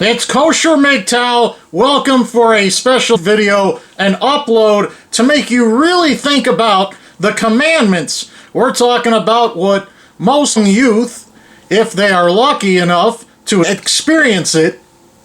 It's Kosher MGTOW. Welcome for a special video and upload to make you really think about the commandments. We're talking about what most youth, if they are lucky enough to experience it,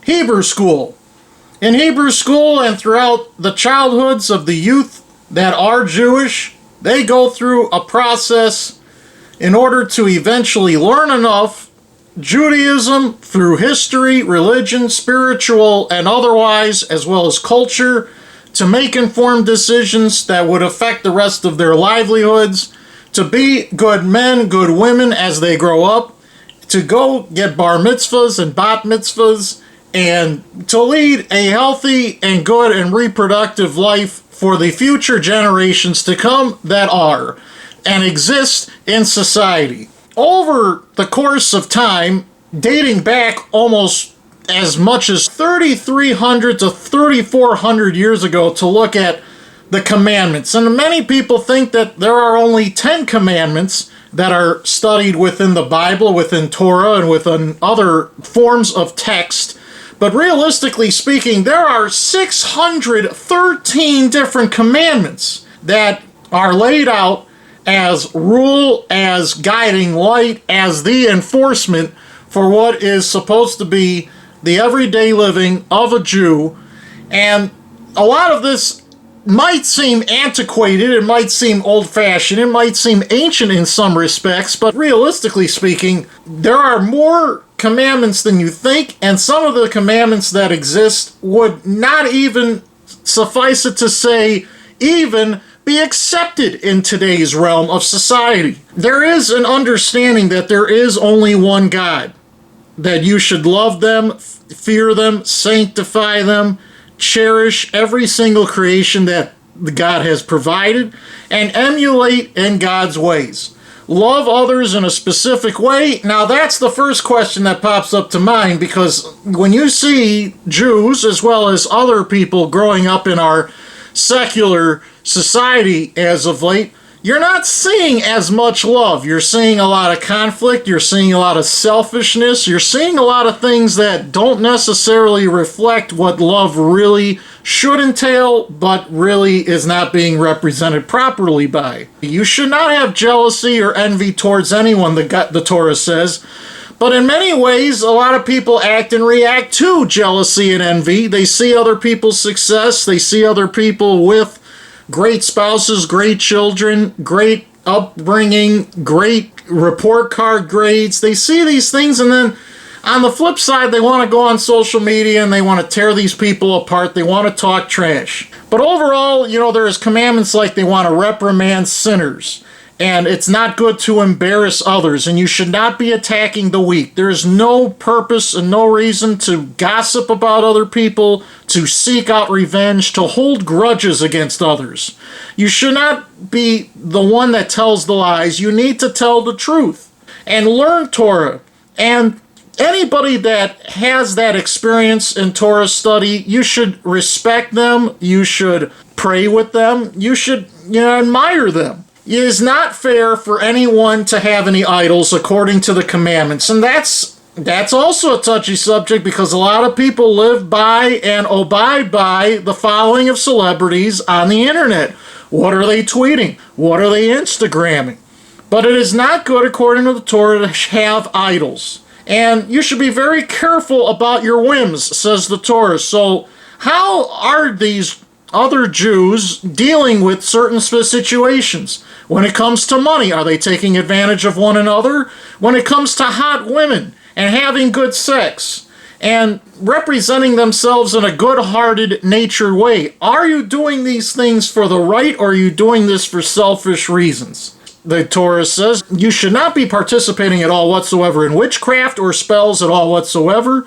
Hebrew school. In Hebrew school and throughout the childhoods of the youth that are Jewish, they go through a process in order to eventually learn enough Judaism through history, religion, spiritual, and otherwise, as well as culture, to make informed decisions that would affect the rest of their livelihoods, to be good men, good women as they grow up, to go get bar mitzvahs and bat mitzvahs, and to lead a healthy and good and reproductive life for the future generations to come that are and exist in society. Over the course of time, dating back almost as much as 3,300 to 3,400 years ago, to look at the commandments. And many people think that there are only 10 commandments that are studied within the Bible, within Torah, and within other forms of text. But realistically speaking, there are 613 different commandments that are laid out as rule, as guiding light, as the enforcement for what is supposed to be the everyday living of a Jew. And a lot of this might seem antiquated, it might seem old-fashioned, it might seem ancient in some respects, but realistically speaking, there are more commandments than you think, and some of the commandments that exist would not even, suffice it to say, even be accepted in today's realm of society. There is an understanding that there is only one God, that you should love them, fear them, sanctify them, cherish every single creation that God has provided, and emulate in God's ways. Love others in a specific way. Now that's the first question that pops up to mind, because when you see Jews as well as other people growing up in our secular society as of late, you're not seeing as much love. You're seeing a lot of conflict, you're seeing a lot of selfishness, you're seeing a lot of things that don't necessarily reflect what love really should entail, but really is not being represented properly by. You should not have jealousy or envy towards anyone, the Torah says. But in many ways, a lot of people act and react to jealousy and envy. They see other people's success, they see other people with great spouses, great children, great upbringing, great report card grades. They see these things, and then on the flip side, they want to go on social media and they want to tear these people apart. They want to talk trash. But overall, there's commandments like they want to reprimand sinners. And it's not good to embarrass others, and you should not be attacking the weak. There is no purpose and no reason to gossip about other people, to seek out revenge, to hold grudges against others. You should not be the one that tells the lies. You need to tell the truth and learn Torah. And anybody that has that experience in Torah study, you should respect them. You should pray with them. You should admire them. It is not fair for anyone to have any idols according to the commandments. And that's also a touchy subject, because a lot of people live by and abide by the following of celebrities on the internet. What are they tweeting? What are they Instagramming? But it is not good, according to the Torah, to have idols. And you should be very careful about your whims, says the Torah. So how are these other Jews dealing with certain situations? When it comes to money, are they taking advantage of one another? When it comes to hot women and having good sex and representing themselves in a good-hearted, natured way, are you doing these things for the right, or are you doing this for selfish reasons? The Torah says you should not be participating at all whatsoever in witchcraft or spells at all whatsoever.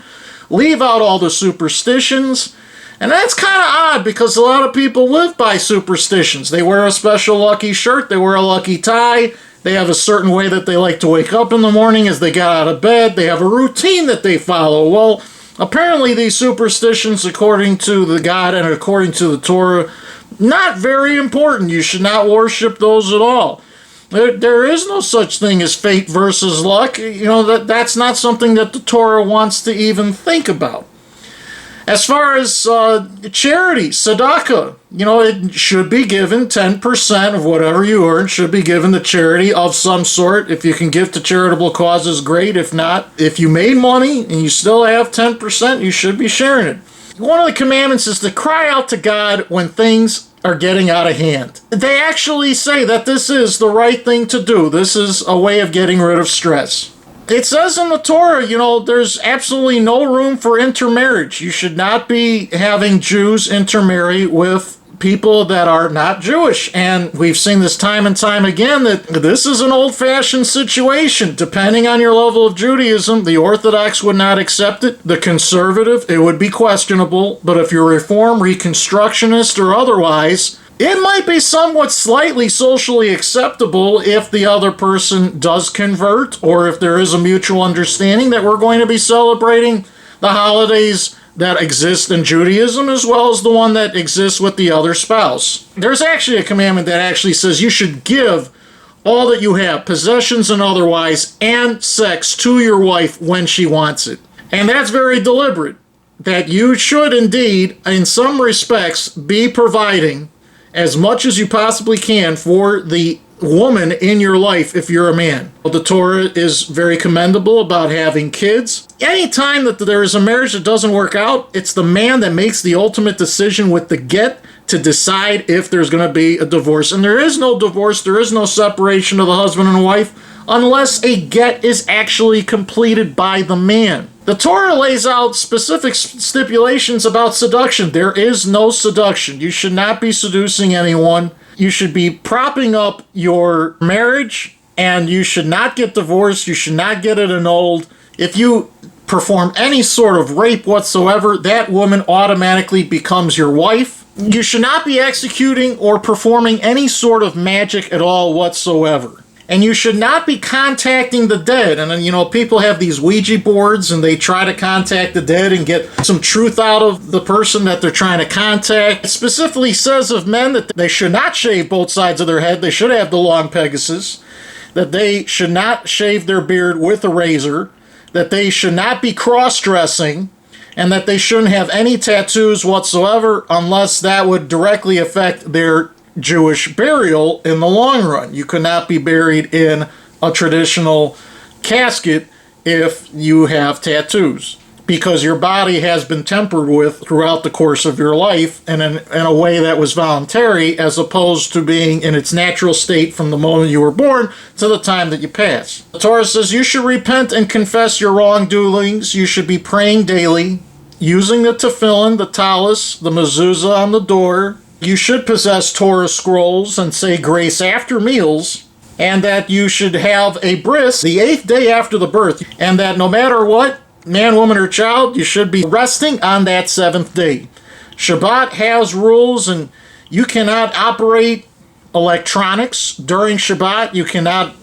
Leave out all the superstitions. And that's kind of odd, because a lot of people live by superstitions. They wear a special lucky shirt, they wear a lucky tie, they have a certain way that they like to wake up in the morning as they get out of bed, they have a routine that they follow. Well, apparently these superstitions, according to the God and according to the Torah, not very important. You should not worship those at all. There is no such thing as fate versus luck. That's not something that the Torah wants to even think about. As far as charity, tzedakah, it should be given 10% of whatever you earn should be given to charity of some sort. If you can give to charitable causes, great. If not, if you made money and you still have 10%, you should be sharing it. One of the commandments is to cry out to God when things are getting out of hand. They actually say that this is the right thing to do. This is a way of getting rid of stress. It says in the Torah, there's absolutely no room for intermarriage. You should not be having Jews intermarry with people that are not Jewish. And we've seen this time and time again that this is an old-fashioned situation. Depending on your level of Judaism, the Orthodox would not accept it. The conservative, it would be questionable. But if you're Reform, Reconstructionist, or otherwise, it might be somewhat slightly socially acceptable if the other person does convert, or if there is a mutual understanding that we're going to be celebrating the holidays that exist in Judaism as well as the one that exists with the other spouse. There's actually a commandment that actually says you should give all that you have, possessions and otherwise, and sex to your wife when she wants it. And that's very deliberate, that you should indeed, in some respects, be providing as much as you possibly can for the woman in your life if you're a man. The Torah is very commendable about having kids. Anytime that there is a marriage that doesn't work out, it's the man that makes the ultimate decision with the get to decide if there's going to be a divorce. And there is no divorce, there is no separation of the husband and wife unless a get is actually completed by the man. The Torah lays out specific stipulations about seduction. There is no seduction. You should not be seducing anyone. You should be propping up your marriage, and you should not get divorced. You should not get it annulled. If you perform any sort of rape whatsoever, that woman automatically becomes your wife. You should not be executing or performing any sort of magic at all whatsoever. And you should not be contacting the dead. And, people have these Ouija boards and they try to contact the dead and get some truth out of the person that they're trying to contact. It specifically says of men that they should not shave both sides of their head. They should have the long Pegasus. That they should not shave their beard with a razor. That they should not be cross-dressing. And that they shouldn't have any tattoos whatsoever unless that would directly affect their Jewish burial in the long run. You could not be buried in a traditional casket if you have tattoos, because your body has been tampered with throughout the course of your life and in a way that was voluntary, as opposed to being in its natural state from the moment you were born to the time that you pass. The Torah says you should repent and confess your wrongdoings. You should be praying daily, using the tefillin, the tallis, the mezuzah on the door. You should possess Torah scrolls and say grace after meals, and that you should have a bris the 8th day after the birth, and that no matter what, man, woman, or child, you should be resting on that 7th day. Shabbat has rules, and you cannot operate electronics during Shabbat. You cannot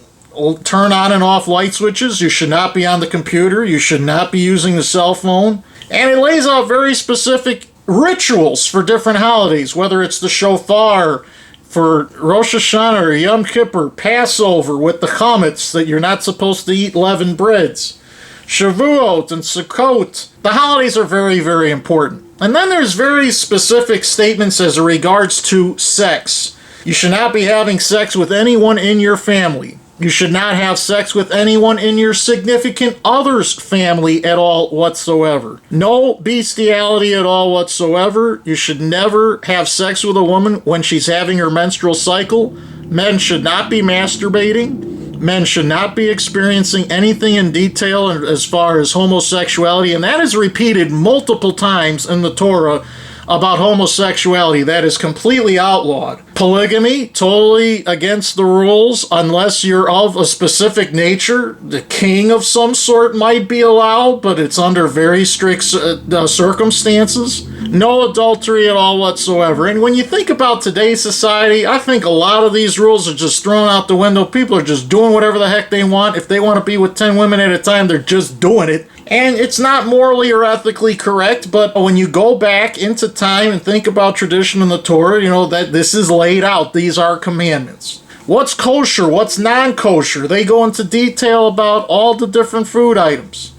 turn on and off light switches. You should not be on the computer. You should not be using the cell phone. And it lays out very specific rituals for different holidays, whether it's the shofar for Rosh Hashanah or Yom Kippur, Passover with the chametz that you're not supposed to eat leavened breads, Shavuot and Sukkot. The holidays are very, very important. And then there's very specific statements as regards to sex. You should not be having sex with anyone in your family. You should not have sex with anyone in your significant other's family at all whatsoever. No bestiality at all whatsoever. You should never have sex with a woman when she's having her menstrual cycle. Men should not be masturbating. Men should not be experiencing anything in detail as far as homosexuality. And that is repeated multiple times in the Torah about homosexuality. That is completely outlawed. Polygamy, totally against the rules unless you're of a specific nature. The king of some sort might be allowed, but it's under very strict circumstances. No adultery at all whatsoever. And when you think about today's society, I think a lot of these rules are just thrown out the window. People are just doing whatever the heck they want. If they want to be with 10 women at a time, they're just doing it. And it's not morally or ethically correct, but when you go back into time and think about tradition in the Torah, that this is laid out. These are commandments. What's kosher? What's non-kosher? They go into detail about all the different food items.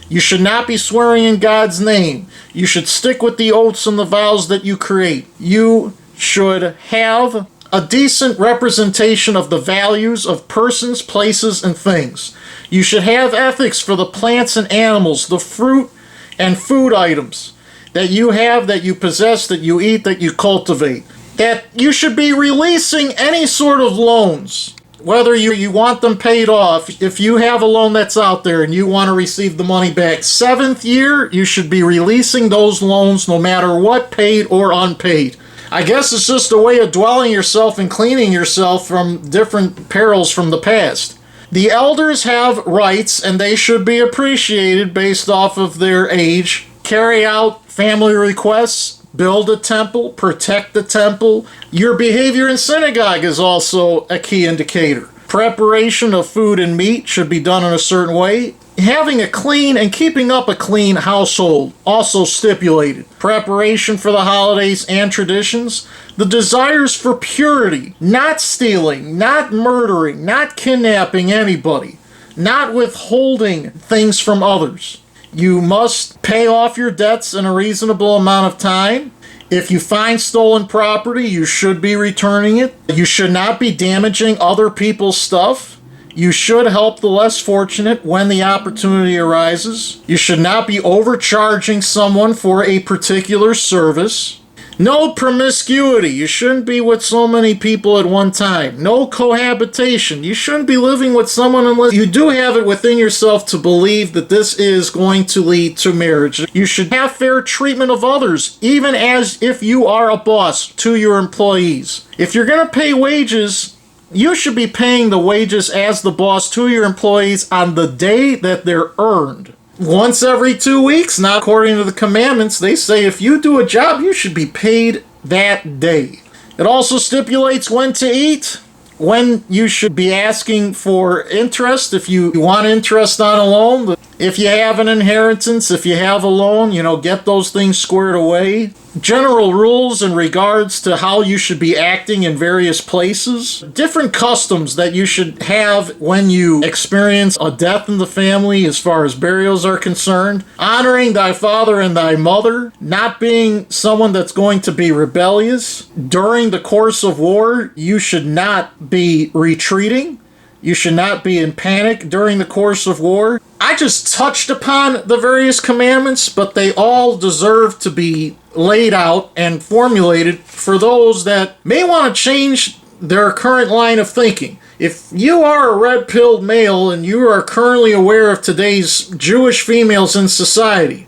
You should not be swearing in God's name. You should stick with the oaths and the vows that you create. You should have a decent representation of the values of persons, places, and things. You should have ethics for the plants and animals, the fruit and food items that you have, that you possess, that you eat, that you cultivate. That you should be releasing any sort of loans, whether you want them paid off. If you have a loan that's out there and you want to receive the money back, 7th year, you should be releasing those loans no matter what, paid or unpaid. I guess it's just a way of dwelling yourself and cleaning yourself from different perils from the past. The elders have rights and they should be appreciated based off of their age. Carry out family requests, build a temple, protect the temple. Your behavior in synagogue is also a key indicator. Preparation of food and meat should be done in a certain way. Having a clean and keeping up a clean household, also stipulated. Preparation for the holidays and traditions. The desires for purity, not stealing, not murdering, not kidnapping anybody, not withholding things from others. You must pay off your debts in a reasonable amount of time. If you find stolen property, you should be returning it. You should not be damaging other people's stuff. You should help the less fortunate when the opportunity arises. You should not be overcharging someone for a particular service. No promiscuity. You shouldn't be with so many people at one time. No cohabitation. You shouldn't be living with someone unless you do have it within yourself to believe that this is going to lead to marriage. You should have fair treatment of others, even as if you are a boss to your employees. If you're going to pay wages, you should be paying the wages as the boss to your employees on the day that they're earned. Once every 2 weeks, now according to the commandments, they say if you do a job, you should be paid that day. It also stipulates when to eat, when you should be asking for interest, if you want interest on a loan. If you have an inheritance, if you have a loan, get those things squared away. General rules in regards to how you should be acting in various places. Different customs that you should have when you experience a death in the family as far as burials are concerned. Honoring thy father and thy mother. Not being someone that's going to be rebellious. During the course of war, you should not be retreating. You should not be in panic during the course of war. I just touched upon the various commandments, but they all deserve to be laid out and formulated for those that may want to change their current line of thinking. If you are a red-pilled male and you are currently aware of today's Jewish females in society,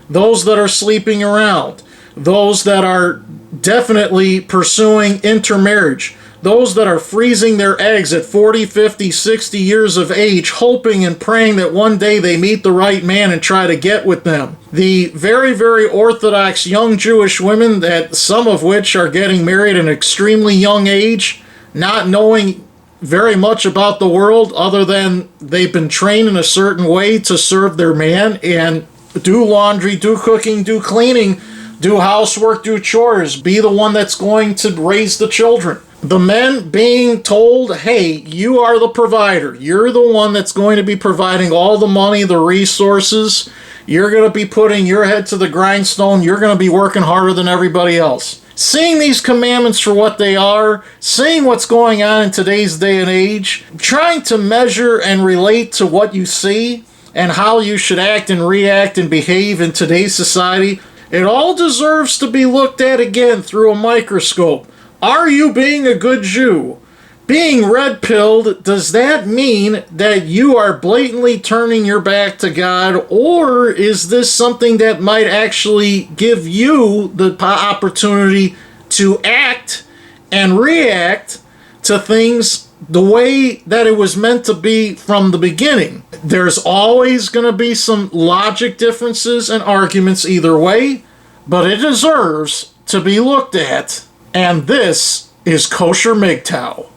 those that are sleeping around, those that are definitely pursuing intermarriage, those that are freezing their eggs at 40, 50, 60 years of age, hoping and praying that one day they meet the right man and try to get with them. The very, very orthodox young Jewish women, that some of which are getting married at an extremely young age, not knowing very much about the world other than they've been trained in a certain way to serve their man and do laundry, do cooking, do cleaning, do housework, do chores, be the one that's going to raise the children. The men being told, hey, you are the provider. You're the one that's going to be providing all the money, the resources. You're going to be putting your head to the grindstone. You're going to be working harder than everybody else. Seeing these commandments for what they are, seeing what's going on in today's day and age, trying to measure and relate to what you see and how you should act and react and behave in today's society, it all deserves to be looked at again through a microscope. Are you being a good Jew? Being red-pilled, does that mean that you are blatantly turning your back to God, or is this something that might actually give you the opportunity to act and react to things the way that it was meant to be from the beginning? There's always going to be some logic differences and arguments either way, but it deserves to be looked at. And this is Kosher MGTOW.